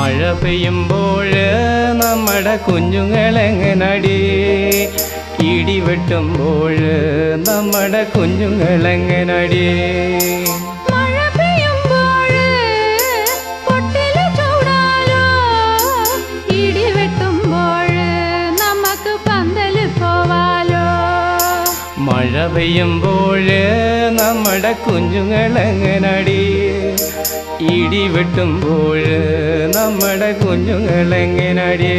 മഴ പെയ്യുമ്പോൾ നമ്മുടെ കുഞ്ഞുങ്ങളെങ്ങനടി, ഇടിവെട്ടുമ്പോൾ നമ്മുടെ കുഞ്ഞുങ്ങളെങ്ങനടി. മഴ പെയ്യുമ്പോൾ നമ്മുടെ കുഞ്ഞുങ്ങളെങ്ങനടി, ഇടിവെട്ടുമ്പോൾ നമ്മുടെ കുഞ്ഞുങ്ങളെങ്ങനടി.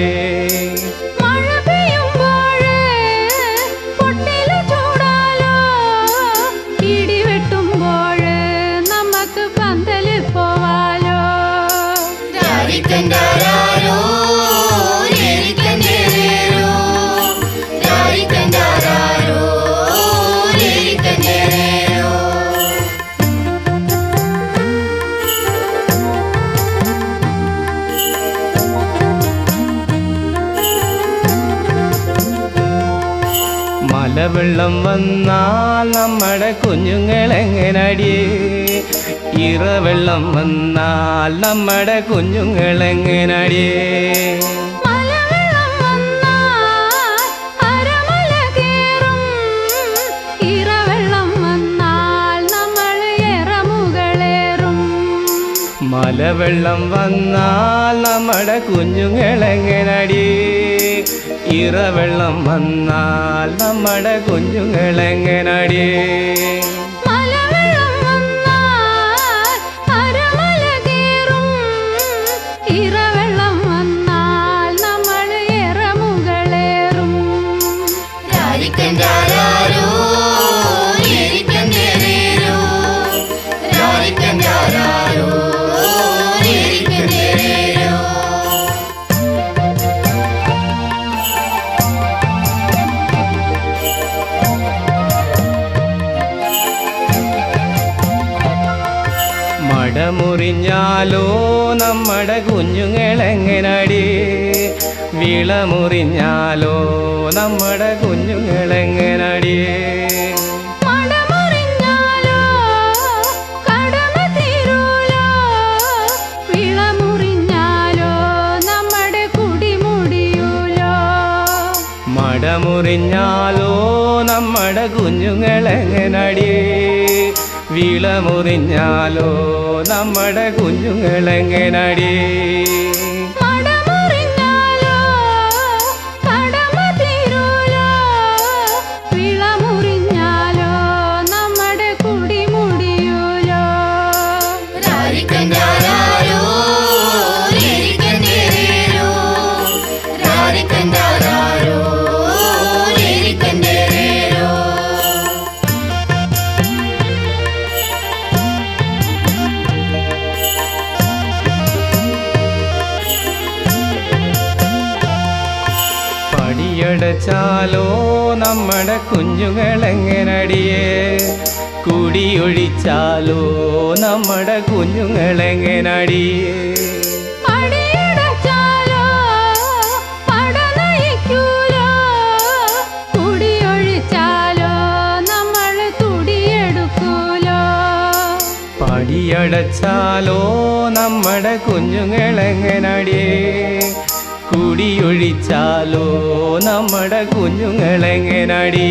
മലവെള്ളം വന്നാൽ നമ്മുടെ കുഞ്ഞുങ്ങളെങ്ങനടി, ഇറവെള്ളം വന്നാൽ നമ്മുടെ കുഞ്ഞുങ്ങളെങ്ങനടി. മലവെള്ളം വന്നാൽ നമ്മുടെ കുഞ്ഞുങ്ങളെങ്ങനടി, ഇറവെള്ളം വന്നാൽ നമ്മുടെ കുഞ്ഞുങ്ങളെങ്ങനടി. മടമുറിഞ്ഞാലോ നമ്മുടെ കുഞ്ഞുങ്ങളെങ്ങനടി, വിളമുറിഞ്ഞാലോ നമ്മുടെ കുഞ്ഞുങ്ങളെങ്ങനടി. മടമുറിഞ്ഞാലോ നമ്മുടെ കുഞ്ഞുങ്ങളെങ്ങനടി, വിളമുറിഞ്ഞാലോ നമ്മുടെ കുഞ്ഞുങ്ങളെങ്ങനടി. പടിയടച്ചാലോ നമ്മുടെ കുഞ്ഞുങ്ങളെങ്ങനടിയേ, കുടിയൊഴിച്ചാലോ നമ്മുടെ കുഞ്ഞുങ്ങളെങ്ങനടിയേ. പടിയടച്ചാലോ നമ്മുടെ കുഞ്ഞുങ്ങളെങ്ങനടിയേ, കുടിയൊഴിച്ചാലോ നമ്മുടെ കുഞ്ഞുങ്ങളെങ്ങനടി.